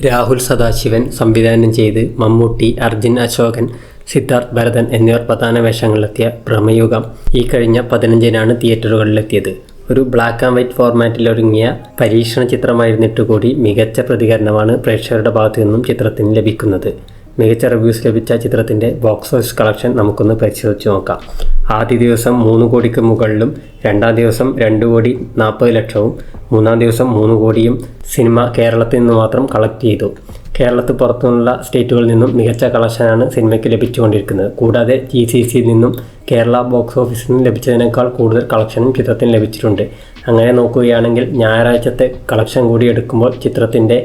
രാഹുൽ സദാശിവൻ സംവിധാനം ചെയ്ത് മമ്മൂട്ടി, അർജുൻ അശോകൻ, സിദ്ധാർത്ഥ് ഭരതൻ എന്നിവർ പ്രധാന വേഷങ്ങളിലെത്തിയ ഭ്രമയുഗം ഈ കഴിഞ്ഞ 15-നാണ് തിയേറ്ററുകളിലെത്തിയത്. ഒരു ബ്ലാക്ക് ആൻഡ് വൈറ്റ് ഫോർമാറ്റിലൊരുങ്ങിയ പരീക്ഷണ ചിത്രമായിരുന്നിട്ട് കൂടി മികച്ച പ്രതികരണമാണ് പ്രേക്ഷകരുടെ ഭാഗത്തു നിന്നും ചിത്രത്തിന് ലഭിക്കുന്നത്. മികച്ച റിവ്യൂസ് ലഭിച്ച ചിത്രത്തിൻ്റെ ബോക്സ് ഓഫീസ് കളക്ഷൻ നമുക്കൊന്ന് പരിശോധിച്ച് നോക്കാം. ആദ്യ ദിവസം 3 കോടിക്ക് മുകളിലും, രണ്ടാം ദിവസം 2,40,00,000, മൂന്നാം ദിവസം 3 കോടിയും സിനിമ കേരളത്തിൽ നിന്ന് മാത്രം കളക്ട് ചെയ്തു. കേരളത്തിൽ പുറത്തുനിന്നുള്ള സ്റ്റേറ്റുകളിൽ നിന്നും മികച്ച കളക്ഷനാണ് സിനിമയ്ക്ക് ലഭിച്ചുകൊണ്ടിരിക്കുന്നത്. കൂടാതെ GCCയിൽ നിന്നും കേരള ബോക്സ് ഓഫീസിൽ നിന്ന് ലഭിച്ചതിനേക്കാൾ കൂടുതൽ കളക്ഷനും ചിത്രത്തിന് ലഭിച്ചിട്ടുണ്ട്. അങ്ങനെ നോക്കുകയാണെങ്കിൽ ഞായറാഴ്ചത്തെ കളക്ഷൻ കൂടി എടുക്കുമ്പോൾ ചിത്രത്തിൻ്റെ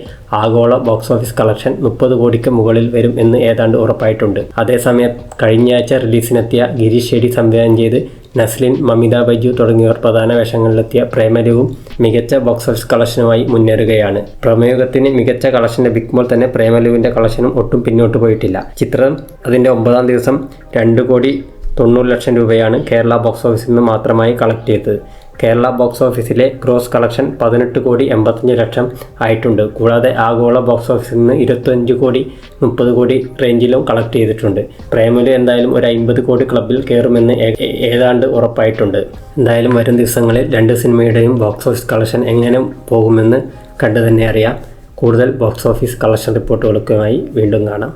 ആഗോള ബോക്സ് ഓഫീസ് കളക്ഷൻ 30 കോടിക്ക് മുകളിൽ വരും എന്ന് ഏതാണ്ട് ഉറപ്പായിട്ടുണ്ട്. അതേസമയം കഴിഞ്ഞയാഴ്ച റിലീസിനെത്തിയ ഗിരീഷ് ഷെഡി സംവിധാനം ചെയ്ത് നസ്ലിൻ, മമിത ബൈജു തുടങ്ങിയവർ പ്രധാന വേഷങ്ങളിലെത്തിയ പ്രേമലുവും മികച്ച ബോക്സ് ഓഫീസ് കളക്ഷനുമായി മുന്നേറുകയാണ്. പ്രേമയുഗത്തിന് മികച്ച കളക്ഷൻ ലഭിക്കുമ്പോൾ തന്നെ പ്രേമലുവിൻ്റെ കളക്ഷനും ഒട്ടും പിന്നോട്ട് പോയിട്ടില്ല. ചിത്രം അതിൻ്റെ 9-ാം ദിവസം 2,90,00,000 രൂപയാണ് കേരള ബോക്സ് ഓഫീസിൽ നിന്ന് മാത്രമായി കളക്ട് ചെയ്തത്. കേരള ബോക്സ് ഓഫീസിലെ ഗ്രോസ് കളക്ഷൻ 18,85,00,000 ആയിട്ടുണ്ട്. കൂടാതെ ആഗോള ബോക്സ് ഓഫീസിൽ നിന്ന് 25 കോടി 30 കോടി റേഞ്ചിലും കളക്ട് ചെയ്തിട്ടുണ്ട്. പ്രേമലു എന്തായാലും ഒരു 50 കോടി ക്ലബിൽ കയറുമെന്ന് ഏതാണ്ട് ഉറപ്പായിട്ടുണ്ട്. എന്തായാലും വരും ദിവസങ്ങളിൽ 2 സിനിമയുടെയും ബോക്സ് ഓഫീസ് കളക്ഷൻ എങ്ങനെ പോകുമെന്ന് കണ്ടു തന്നെ അറിയാം. കൂടുതൽ ബോക്സ് ഓഫീസ് കളക്ഷൻ റിപ്പോർട്ടുകൾക്കുമായി വീണ്ടും കാണാം.